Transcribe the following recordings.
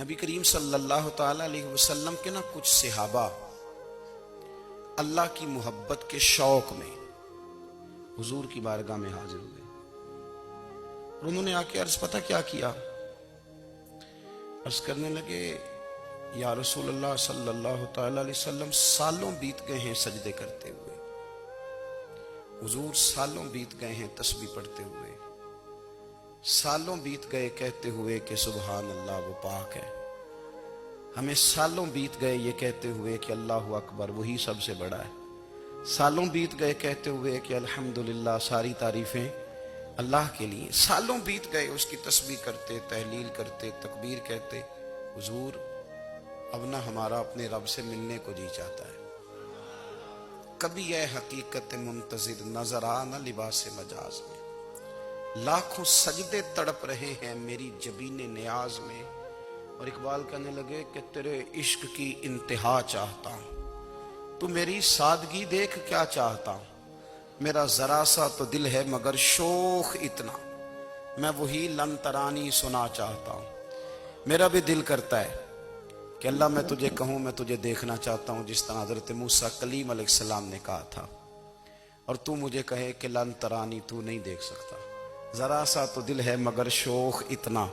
نبی کریم صلی اللہ تعالی علیہ وسلم کے نا کچھ صحابہ اللہ کی محبت کے شوق میں حضور کی بارگاہ میں حاضر ہوئے اور انہوں نے آ کے عرض پتہ کیا کیا؟ عرض کرنے لگے یا رسول اللہ صلی اللہ تعالی علیہ وسلم سالوں بیت گئے ہیں سجدے کرتے ہوئے، حضور سالوں بیت گئے ہیں تسبیح پڑھتے ہوئے، سالوں بیت گئے کہتے ہوئے کہ سبحان اللہ وہ پاک ہے، ہمیں سالوں بیت گئے یہ کہتے ہوئے کہ اللہ اکبر وہی سب سے بڑا ہے، سالوں بیت گئے کہتے ہوئے کہ الحمدللہ ساری تعریفیں اللہ کے لیے، سالوں بیت گئے اس کی تسبیح کرتے، تحلیل کرتے، تکبیر کہتے۔ حضور اب نہ ہمارا اپنے رب سے ملنے کو جی چاہتا ہے، کبھی اے حقیقت منتظر نظر آ نہ لباس مجاز میں، لاکھوں سجدے تڑپ رہے ہیں میری جبین نیاز میں۔ اور اقبال کہنے لگے کہ تیرے عشق کی انتہا چاہتا ہوں، تو میری سادگی دیکھ کیا چاہتا ہوں، میرا ذرا سا تو دل ہے مگر شوخ اتنا، میں وہی لن ترانی سنا چاہتا ہوں۔ میرا بھی دل کرتا ہے کہ اللہ میں تجھے کہوں میں تجھے دیکھنا چاہتا ہوں، جس طرح حضرت موسیٰ کلیم علیہ السلام نے کہا تھا، اور تو مجھے کہے کہ لن ترانی تو نہیں دیکھ سکتا، ذرا سا تو دل ہے مگر شوخ اتنا،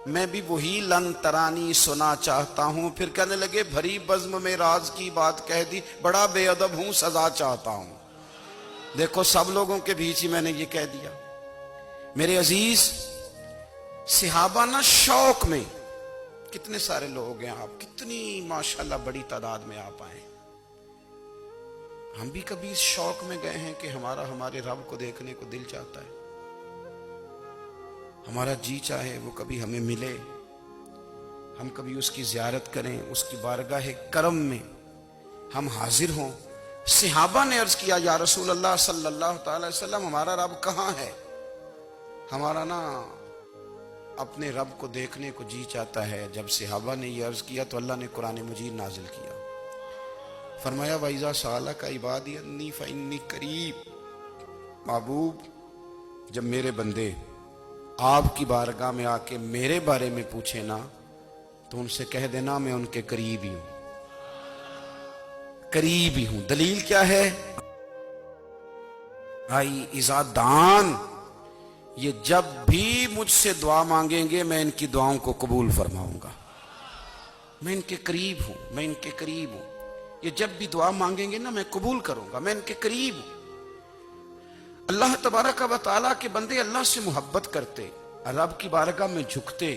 میں بھی وہی لن ترانی سنا چاہتا ہوں۔ پھر کہنے لگے بھری بزم میں راز کی بات کہہ دی، بڑا بے ادب ہوں سزا چاہتا ہوں۔ دیکھو سب لوگوں کے بیچ ہی میں نے یہ کہہ دیا۔ میرے عزیز صحابہ نا شوق میں، کتنے سارے لوگ ہیں آپ، کتنی ماشاءاللہ بڑی تعداد میں آپ آئے، ہم بھی کبھی اس شوق میں گئے ہیں کہ ہمارے رب کو دیکھنے کو دل چاہتا ہے، ہمارا جی چاہے وہ کبھی ہمیں ملے، ہم کبھی اس کی زیارت کریں، اس کی بارگاہ کرم میں ہم حاضر ہوں۔ صحابہ نے عرض کیا یا رسول اللہ صلی اللہ تعالی وسلم ہمارا رب کہاں ہے؟ ہمارا نا اپنے رب کو دیکھنے کو جی چاہتا ہے۔ جب صحابہ نے یہ عرض کیا تو اللہ نے قرآن مجید نازل کیا، فرمایا وَإِذَا سَأَلَكَ عِبَادِي عَنِّي فَإِنِّي قَرِيبٌ، محبوب جب میرے بندے آپ کی بارگاہ میں آ کے میرے بارے میں پوچھے نا تو ان سے کہہ دینا میں ان کے قریب ہی ہوں، قریب ہی ہوں۔ دلیل کیا ہے؟ بھائی اذا دان، یہ جب بھی مجھ سے دعا مانگیں گے میں ان کی دعاؤں کو قبول فرماؤں گا، میں ان کے قریب ہوں، میں ان کے قریب ہوں، یہ جب بھی دعا مانگیں گے نا میں قبول کروں گا، میں ان کے قریب ہوں۔ اللہ تبارک و تعالیٰ کے بندے اللہ سے محبت کرتے، رب کی بارگاہ میں جھکتے،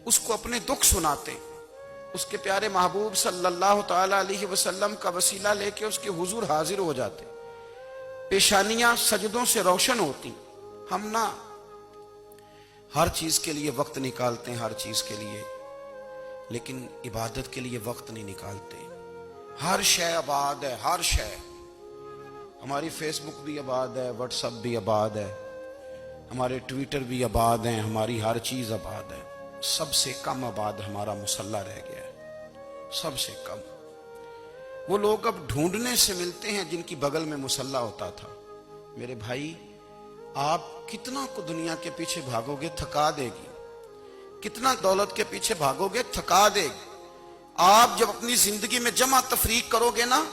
اس کو اپنے دکھ سناتے، اس کے پیارے محبوب صلی اللہ تعالی علیہ وسلم کا وسیلہ لے کے اس کے حضور حاضر ہو جاتے، پیشانیاں سجدوں سے روشن ہوتی۔ ہم نا ہر چیز کے لیے وقت نکالتے ہیں، ہر چیز کے لیے، لیکن عبادت کے لیے وقت نہیں نکالتے۔ ہر شے آباد ہے، ہر شے، ہماری فیس بک بھی آباد ہے، واٹس ایپ بھی آباد ہے، ہمارے ٹویٹر بھی آباد ہیں، ہماری ہر چیز آباد ہے، سب سے کم آباد ہمارا مصلی رہ گیا ہے، سب سے کم۔ وہ لوگ اب ڈھونڈنے سے ملتے ہیں جن کی بغل میں مصلی ہوتا تھا۔ میرے بھائی آپ کتنا کو دنیا کے پیچھے بھاگو گے تھکا دے گی، کتنا دولت کے پیچھے بھاگو گے تھکا دے گی۔ آپ جب اپنی زندگی میں جمع تفریق کرو گے نا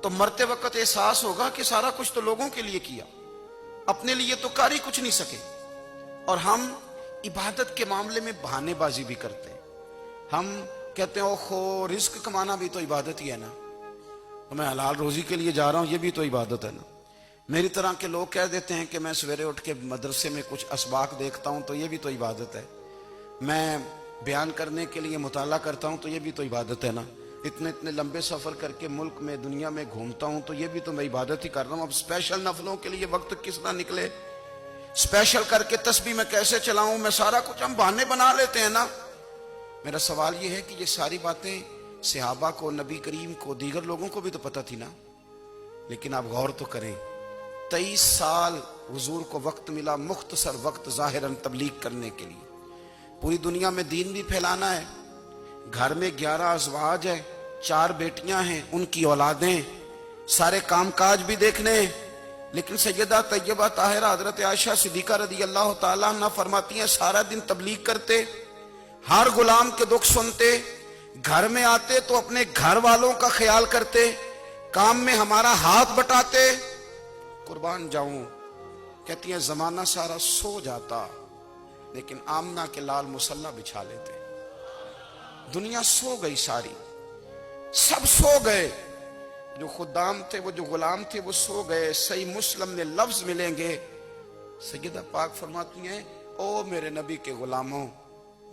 تو مرتے وقت احساس ہوگا کہ سارا کچھ تو لوگوں کے لیے کیا، اپنے لیے تو کر ہی کچھ نہیں سکے۔ اور ہم عبادت کے معاملے میں بہانے بازی بھی کرتے ہیں، ہم کہتے ہیں اوہو رزق کمانا بھی تو عبادت ہی ہے نا، میں حلال روزی کے لیے جا رہا ہوں یہ بھی تو عبادت ہے نا۔ میری طرح کے لوگ کہہ دیتے ہیں کہ میں سویرے اٹھ کے مدرسے میں کچھ اسباق دیکھتا ہوں تو یہ بھی تو عبادت ہے، میں بیان کرنے کے لیے مطالعہ کرتا ہوں تو یہ بھی تو عبادت ہے نا، اتنے لمبے سفر کر کے ملک میں دنیا میں گھومتا ہوں تو یہ بھی تو میں عبادت ہی کر رہا ہوں۔ اب اسپیشل نفلوں کے لیے وقت کس طرح نکلے، اسپیشل کر کے تسبیح میں کیسے چلاؤں، میں سارا کچھ ہم بہانے بنا لیتے ہیں نا۔ میرا سوال یہ ہے کہ یہ ساری باتیں صحابہ کو، نبی کریم کو، دیگر لوگوں کو بھی تو پتہ تھی نا، لیکن آپ غور تو کریں 23 سال حضور کو وقت ملا، مختصر وقت ظاہراً تبلیغ کرنے کے لیے، پوری دنیا میں دین بھی پھیلانا ہے، گھر میں 11 ازواج ہیں، 4 بیٹیاں ہیں، ان کی اولادیں، سارے کام کاج بھی دیکھنے ہیں، لیکن سیدہ طیبہ طاہرہ حضرت عائشہ صدیقہ رضی اللہ تعالیٰ عنہ فرماتی ہیں سارا دن تبلیغ کرتے، ہر غلام کے دکھ سنتے، گھر میں آتے تو اپنے گھر والوں کا خیال کرتے، کام میں ہمارا ہاتھ بٹاتے۔ قربان جاؤں، کہتی ہیں زمانہ سارا سو جاتا لیکن آمنہ کے لال مصلی بچھا لیتے۔ دنیا سو گئی، ساری سب سو گئے، جو خدام تھے، وہ جو غلام تھے، وہ سو گئے۔ صحیح مسلم میں لفظ ملیں گے، سیدہ پاک فرماتی ہیں او میرے نبی کے غلاموں،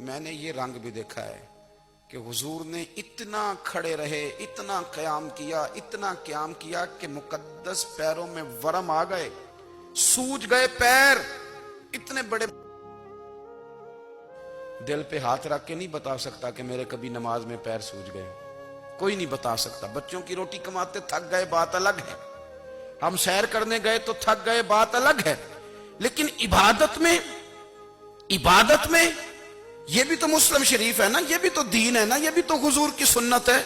میں نے یہ رنگ بھی دیکھا ہے کہ حضور نے اتنا کھڑے رہے، اتنا قیام کیا، اتنا قیام کیا کہ مقدس پیروں میں ورم آ گئے، سوج گئے پیر اتنے بڑے۔ دل پہ ہاتھ رکھ کے نہیں بتا سکتا کہ میرے کبھی نماز میں پیر سوج گئے، کوئی نہیں بتا سکتا۔ بچوں کی روٹی کماتے تھک گئے بات الگ ہے، ہم سیر کرنے گئے تو تھک گئے بات الگ ہے، لیکن عبادت میں یہ بھی تو مسلم شریف ہے نا، یہ بھی تو دین ہے نا، یہ بھی تو حضور کی سنت ہے،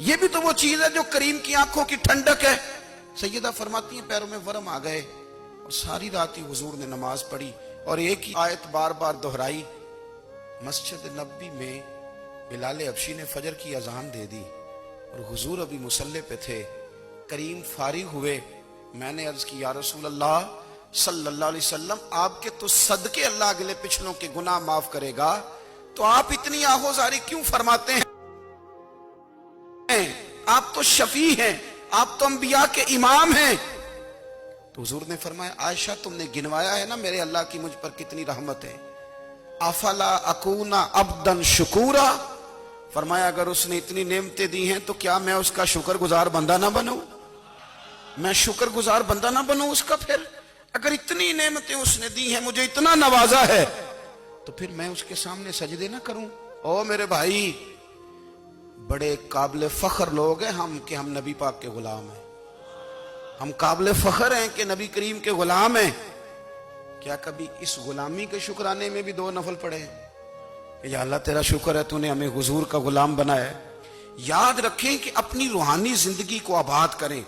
یہ بھی تو وہ چیز ہے جو کریم کی آنکھوں کی ٹھنڈک ہے۔ سیدہ فرماتی ہیں پیروں میں ورم آ گئے، اور ساری رات ہی حضور نے نماز پڑھی اور ایک ہی آیت بار بار دہرائی۔ مسجد نبوی میں بلال حبشی نے فجر کی اذان دے دی اور حضور ابھی مصلی پہ تھے، کریم فارغ ہوئے۔ میں نے عرض کی یا رسول اللہ صلی اللہ علیہ وسلم، آپ کے تو صدقے اللہ اگلے پچھلوں کے گناہ معاف کرے گا، تو آپ اتنی آہوزاری کیوں فرماتے ہیں؟ آپ تو شفیع ہیں، آپ تو انبیاء کے امام ہیں۔ تو حضور نے فرمایا عائشہ تم نے گنوایا ہے نا میرے اللہ کی مجھ پر کتنی رحمت ہے، افلا اکون عبدا شکورا، فرمایا اگر اس نے اتنی نعمتیں دی ہیں تو کیا میں اس کا شکر گزار بندہ نہ بنوں؟ میں شکر گزار بندہ نہ بنوں اس کا؟ پھر اگر اتنی نعمتیں اس نے دی ہیں، مجھے اتنا نوازا ہے، تو پھر میں اس کے سامنے سجدے نہ کروں؟ او میرے بھائی، بڑے قابل فخر لوگ ہیں ہم کہ ہم نبی پاک کے غلام ہیں، ہم قابل فخر ہیں کہ نبی کریم کے غلام ہیں۔ کیا کبھی اس غلامی کے شکرانے میں بھی 2 نفل پڑھے ہیں کہ یا اللہ تیرا شکر ہے تو نے ہمیں حضور کا غلام بنایا ہے؟ یاد رکھیں کہ اپنی روحانی زندگی کو آباد کریں،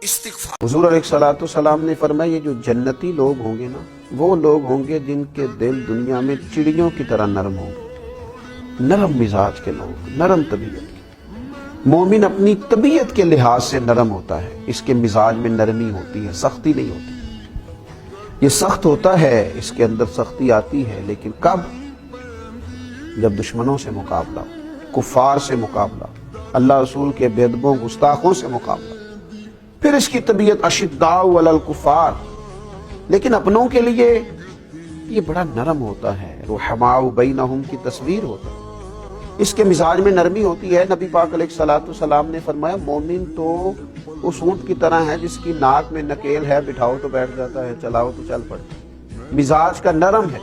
استغفار۔ حضور علیہ الصلوۃ والسلام نے فرمایا یہ جو جنتی لوگ ہوں گے نا، وہ لوگ ہوں گے جن کے دل دنیا میں چڑیوں کی طرح نرم ہوں گے، نرم مزاج کے لوگ، نرم طبیعت کے۔ مومن اپنی طبیعت کے لحاظ سے نرم ہوتا ہے، اس کے مزاج میں نرمی ہوتی ہے، سختی نہیں ہوتی۔ یہ سخت ہوتا ہے، اس کے اندر سختی آتی ہے، لیکن کب؟ جب دشمنوں سے مقابلہ، کفار سے مقابلہ، اللہ رسول کے بے ادبوں گستاخوں سے مقابلہ، پھر اس کی طبیعت اشداء علی الکفار۔ لیکن اپنوں کے لیے یہ بڑا نرم ہوتا ہے، رحماء بینہم کی تصویر ہوتا ہے، اس کے مزاج میں نرمی ہوتی ہے۔ نبی پاک علیہ الصلوۃ والسلام نے فرمایا مومن تو اس اونٹ کی طرح ہے جس کی ناک میں نکیل ہے، بٹھاؤ تو بیٹھ جاتا ہے، چلاؤ تو چل پڑتا ہے، مزاج کا نرم ہے۔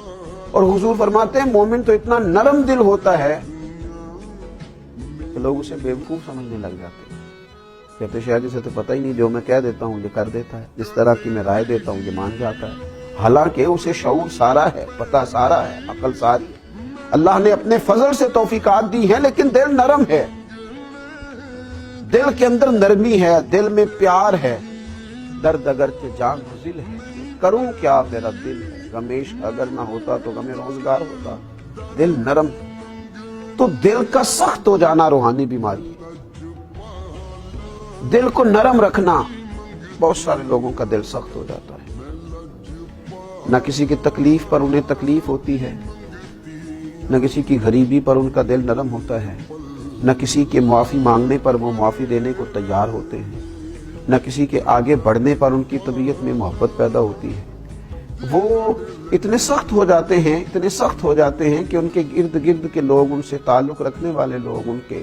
اور حضور فرماتے ہیں مومن تو اتنا نرم دل ہوتا ہے کہ لوگ اسے بیوقوف سمجھنے لگ جاتے ہیں، کہتے شاید اسے تو پتہ ہی نہیں، جو میں کہہ دیتا ہوں یہ کر دیتا ہے، جس طرح کی میں رائے دیتا ہوں یہ مان جاتا ہے، حالانکہ اسے شعور سارا ہے، پتہ سارا ہے، عقل ساری ہے۔ اللہ نے اپنے فضل سے توفیقات دی ہیں، لیکن دل نرم ہے، دل کے اندر نرمی ہے، دل میں پیار ہے، درد اگرچہ جان گزل ہے، کروں کیا میرا دل ہے، غمیش اگر نہ ہوتا تو غم روزگار ہوتا، دل نرم۔ تو دل کا سخت ہو جانا روحانی بیماری ہے، دل کو نرم رکھنا، بہت سارے لوگوں کا دل سخت ہو جاتا ہے، نہ کسی کی تکلیف پر انہیں تکلیف ہوتی ہے، نہ کسی کی غریبی پر ان کا دل نرم ہوتا ہے، نہ کسی کے معافی مانگنے پر وہ معافی دینے کو تیار ہوتے ہیں، نہ کسی کے آگے بڑھنے پر ان کی طبیعت میں محبت پیدا ہوتی ہے۔ وہ اتنے سخت ہو جاتے ہیں، اتنے سخت ہو جاتے ہیں کہ ان کے ارد گرد کے لوگ، ان سے تعلق رکھنے والے لوگ، ان کے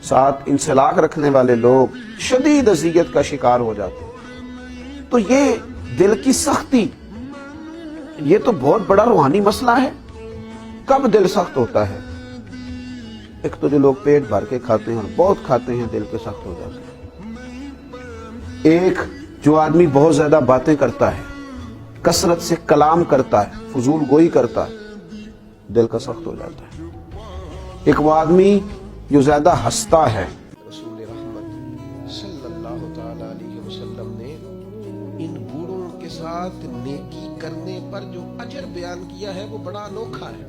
ساتھ انسلاک رکھنے والے لوگ شدید اذیت کا شکار ہو جاتے ہیں۔ تو یہ دل کی سختی، یہ تو بہت بڑا روحانی مسئلہ ہے۔ کب دل سخت ہوتا ہے؟ ایک تو جو لوگ پیٹ بھر کے کھاتے ہیں اور بہت کھاتے ہیں، دل کے سخت ہو جاتے ہیں۔ ایک جو آدمی بہت زیادہ باتیں کرتا ہے، کثرت سے کلام کرتا ہے، فضول گوئی کرتا ہے، دل کا سخت ہو جاتا ہے۔ ایک وہ آدمی جو زیادہ ہنستا ہے۔ رسول رحمت صلی اللہ تعالی علیہ وسلم نے ان بوڑھوں کے ساتھ نیکی کرنے پر جو اجر بیان کیا ہے وہ بڑا انوکھا ہے۔